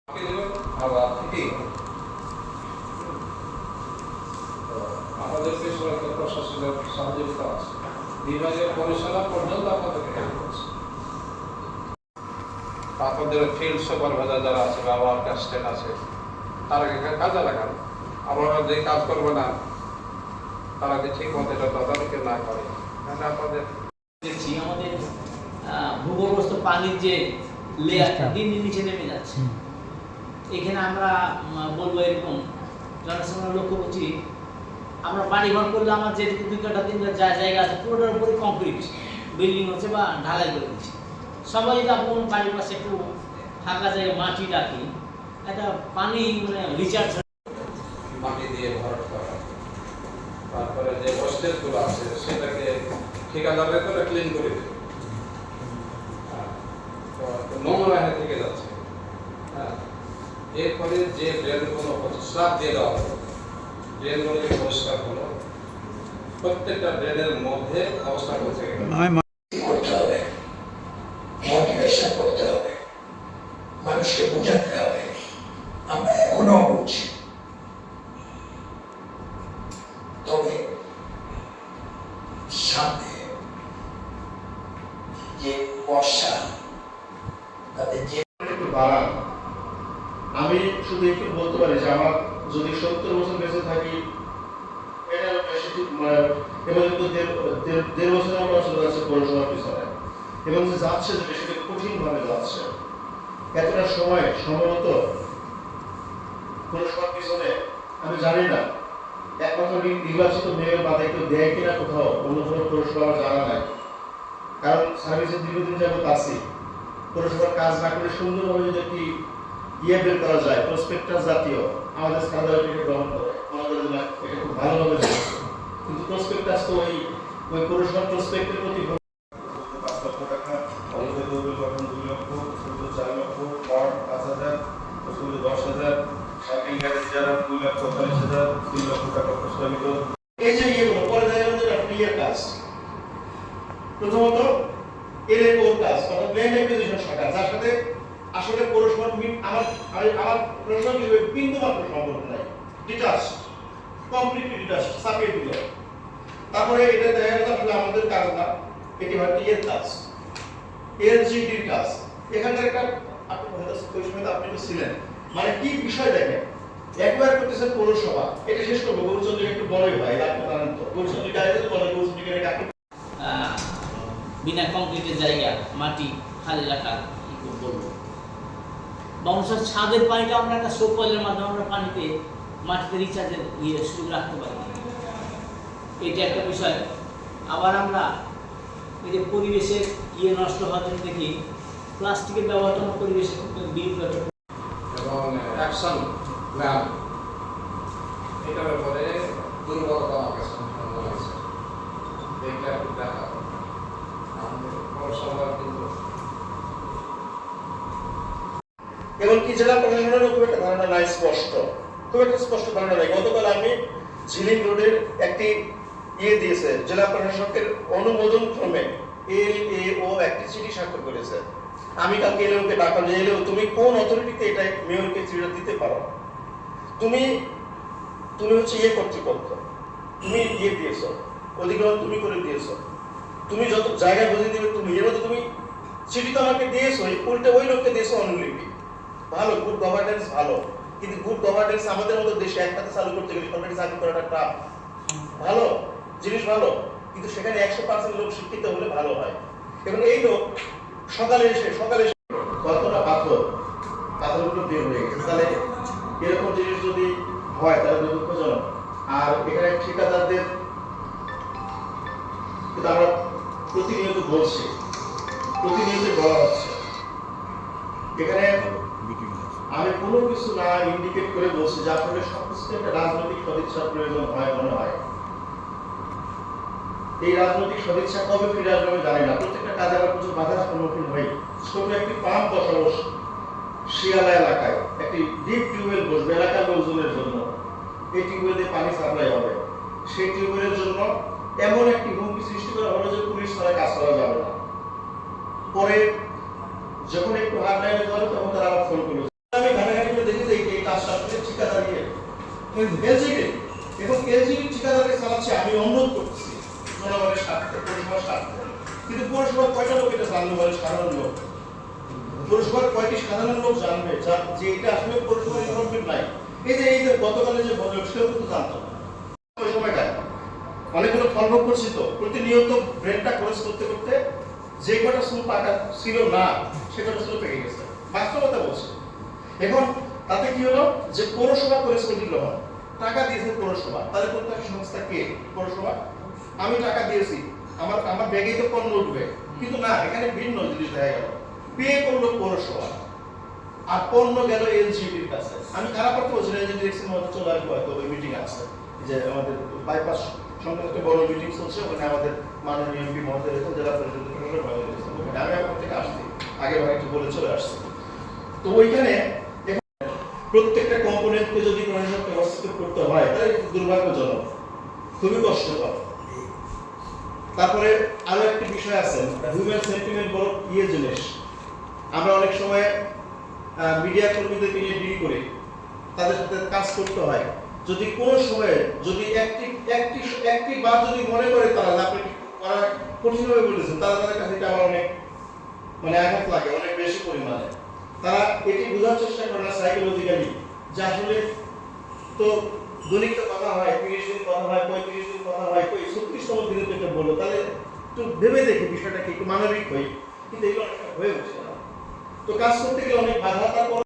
আমাদের সরকার প্রশাসনের সহযোগিতা আছে, বিভাগীয় পরিচালনা পর্যন্ত আমাদেরকে হেল্প করছে। আপনাদের ফিল্ড সুপারভাইজার যারা আছে বা ওয়ার্ক অ্যাসিস্ট্যান্ট আছে, তারা কাজে লাগান। আমরা যে কাজ করবো না, তারা যে ঠিক মতো এটা তদারকি না করে, আপনাদের আমাদের ভূগর্ভস্থ পানির যে লেয়ারটা দিন দিন নিচে নেমে যাচ্ছে। এখানে আমরা বলবো এরকম জনসংখ্যা লক্ষ্য করছি, আমরা বাড়ি ঘর করলে আমার যেটুকু 2 কাঠা 3 কাঠা যা জায়গা আছে পুরোটার উপরে কংক্রিট বিল্ডিং হচ্ছে বা ঢালাই করে দিচ্ছে। সবাই যদি আপনি বাড়ির পাশে একটু ফাঁকা জায়গায় মাটি রাখি, একটা পানি মানে রিচার্জ মাটি দিয়ে ভরাট করা, তারপরে যে হোস্টেলগুলো আছে সেটাকে ঠিকাদারের করে ক্লিন করে দেবে। নোংরা হয়ে থেকে যাচ্ছে। এরপরে যে ড্রেনগুলো স্ল্যাব দিয়ে দেওয়া হলো, ড্রেনগুলোকে পরিষ্কার হলো, প্রত্যেকটা ড্রেনের মধ্যে অবস্থা করতে হবে, মোটিভেশন করতে হবে, মানুষকে বোঝাতে হবে। আমরা এখনো বুঝছি, তবে সামনে যে বর্ষা তাদের যে একটু বাড়ান। আমি শুধু একটু বলতে পারি যে আমার যদি 70 বছর বেঁচে থাকি, এটা বেশি এবং দেড় বছর আমরা চলে যাচ্ছে পৌরসভার পিছনে, এবং যে যাচ্ছে যে সেটা কঠিন ভাবে যাচ্ছে। এতটা সময় সম্ভবত পৌরসভার পিছনে আমি জানি না, একমাত্র নির্বাচিত মেয়র বাদে কেউ দেয় কিনা কোথাও, অন্য কোনো পৌরসভা আমার জানা নাই। কারণ সার্ভিসের দীর্ঘদিন যাবত আছি, পৌরসভার কাজ না করে সুন্দরভাবে যদি একটি বের করা যায়, প্রসপেক্টাস জাতীয় আমাদের স্থানীয়কে গ্রহণ করে আমাদের জন্য এটা খুব ভালোভাবে চলছে। কিন্তু প্রসপেক্টাস তো ওই পৌরসভার প্রসপেক্টের প্রতি 5 লক্ষ টাকা, অনুদান 2 লক্ষ, 4 লক্ষ, 5,000, 10,000, সাইকেল গাড়ি যারা 2 লক্ষ 40,000, 3 লক্ষ টাকা প্রস্তাবিত। এই যে পরে দেখা যাবে যে আপনি কাজ প্রথমত এর ওর কাজ, অর্থাৎ ল্যান্ড অ্যাকুইজিশন শাখা, যার সাথে আসলে পৌরসভার আমার পৌরসভার হিসেবে বিন্দু মাত্র সম্পর্ক নাই, ডিটাচ, কমপ্লিটলি ডিটাচ, সাপিয়ে দিল। তারপরে এটা দেখা গেল আসলে আমাদের কাজ না, এটি হয় এর কাজ, এলজিডির কাজ। এখানকার একটা আপনি ওই সময় আপনি তো ছিলেন, মানে কি বিষয় দেখেন, একবার করতেছেন পৌরসভা, এটা শেষ করবো গৌরচন্দ্রিকা একটু বড়ই হয়, আপনি জানেন তো গৌরচন্দ্রিকা বলে গৌরচন্দ্রিকা বিনা কংক্রিটের জায়গা মাটি খালি রাখা কি বলবো। বাউন্সার ছাদের পানিটা আমরা একটা সোপয়েলের মাধ্যমে আমরা পানিতে মাটিতে রিচার্জের সুযোগ রাখতে পারি, এটা একটা বিষয়। আবার আমরা এই যে পরিবেশের নষ্ট হওয়ার জন্য দেখি প্লাস্টিকের ব্যবহারটা আমরা পরিবেশে বিরূপ এবং অ্যাকশন প্ল্যান, এটার উপরে দুর্বলতা আমার কাছে মনে হয়েছে। দেখলে একটু দেখা আমাদের পৌরসভার কিন্তু এমনকি জেলা প্রশাসনেরও খুব একটা ধারণা নাই, খুব একটা স্পষ্ট ধারণা নাই। গতকাল আমি ঝিলিক রোডের একটি দিয়েছে, জেলা প্রশাসকের অনুমোদন ক্রমে LAO একটি চিঠি স্বাক্ষর করেছে। আমি কালকে LAOকে ডাকলাম যে LAO তুমি কোন অথরিটিতে এটা মেয়রকে চিঠিটা দিতে পারো, তুমি হচ্ছে কর্তৃপক্ষ, তুমি দিয়েছো, অধিগ্রহণ তুমি করে দিয়েছো, তুমি যত জায়গা বুঝে দিবে তুমি, এর মধ্যে তুমি চিঠি তো আমাকে দিয়েছো, উল্টে ওই লোককে দিয়েছো অনুলিপি। ভালো, গুড গভর্নেন্স ভালো, কিন্তু গুড গভর্নেন্স আমাদের মতো দেশে একটাতে চালু করতে গেলে সরকারি চাকরি করাটা টাফ। ভালো জিনিস ভালো, কিন্তু সেখানে 100% লোক শিক্ষিত হলে ভালো হয়। এবং এই লোক সকালে এসে কতটা পাথরগুলো বের হয়ে গেছে। তাহলে এরকম জিনিস যদি হয় তাহলে দুঃখজনক। আর এখানে ঠিকাদারদের কিন্তু আমরা প্রতিনিয়ত বলছি, প্রতিনিয়ত বলা হচ্ছে, এখানে আমি কোনো কিছু না ইন্ডিকেট করে বলছি যে আসলে সবকিছুতে একটা রাজনৈতিক সদিচ্ছার প্রয়োজন হয় মনে হয়। এই রাজনৈতিক সদিচ্ছা কবে ফিরে আসবে আমি জানি না। প্রত্যেকটা কাজে আমরা প্রচুর বাধার সম্মুখীন হই। ছোট একটি পাম্প বসাবো শিয়ালা এলাকায়, একটি ডিপ টিউবওয়েল বসবে এলাকার লোকজনের জন্য, এই টিউবওয়েলে পানি সাপ্লাই হবে। সেই টিউবওয়েলের জন্য এমন একটি হুমকি সৃষ্টি করা হলো যে পুলিশ ছাড়া কাজ করা যাবে না। পরে যখন একটু হার লাইনে যাবে তখন তারা আবার ফোন করলো, আমি এলজিডি এবং এলজিডি ঠিকাদারকে চালাচ্ছে, আমি অনুরোধ করছি জনগণের স্বার্থে, পৌরসভার স্বার্থে। কিন্তু পৌরসভার কয়টা লোক এটা জানবে বলে? সাধারণ লোক। পৌরসভার কয়টি সাধারণ লোক জানবে যে এটা আসলে পৌরসভার ইনভলভমেন্ট নাই? এই যে গতকালে যে বলে সেও কিন্তু জানতো না ওই সময়টা। অনেকগুলো ফলভোগ করছি তো, প্রতিনিয়ত ব্রেনটা খরচ করতে করতে যে কটা সুল টাকা ছিল না সে কটা সুল পেকে গেছে, বাস্তবতা বলছে। এখন তাতে কি হলো যে পৌরসভা করেছে অধিগ্রহণ, টাকা দিয়েছে পৌরসভা, তাহলে প্রত্যেক সংস্থা কে? পৌরসভা। আমি টাকা দিয়েছি, আমার ব্যাগেই তো পণ্য উঠবে, কিন্তু না, এখানে ভিন্ন জিনিস দেখা গেল। পে করলো পৌরসভা আর পণ্য গেল এলজিডির কাছে। আমি খারাপ করতে বলছি না, যে ডিরেকশন মধ্যে চলে আসবো, হয়তো ওই মিটিং আছে, যে আমাদের বাইপাস সংক্রান্ত একটা বড় মিটিং চলছে, ওখানে আমাদের মাননীয় এমপি মহোদয় রেখে জেলা পরিষদের ওখানে আমি এখন থেকে আসছি, আগে একটু বলে চলে আসছি। তো ওইখানে প্রত্যেকটা কম্পোনেন্টকে যদি কোনো ব্যবস্থিত করতে হয় তাহলে দুর্ভাগ্যজনক, খুবই কষ্টকর। তারপরে আরো একটি বিষয় আছে, হিউম্যান সেন্টিমেন্ট বড় জিনিস। আমরা অনেক সময় মিডিয়া কর্মীদেরকে নিয়ে ডিল করি, তাদের সাথে কাজ করতে হয়। যদি কোনো সময়ে যদি একটি বার যদি মনে করে তারা আপনি কঠিনভাবে বলেছেন, তাদের কাছে এটা আমার অনেক আঘাত লাগে, অনেক বেশি পরিমাণে। তারা এটি বোঝার চেষ্টা করে না সাইকোলজিক্যালি, যে আসলে তো দৈনিক কথা হয়, 30 দিন কথা হয়, 35 দিন কথা হয়, 36তম দিনে তো এটা বললো, তাহলে একটু ভেবে দেখি বিষয়টা কি, একটু মানবিক হই। কিন্তু এগুলো অনেক হয়ে উঠছে না। তো কাজ করতে গেলে অনেক বাধা, তারপর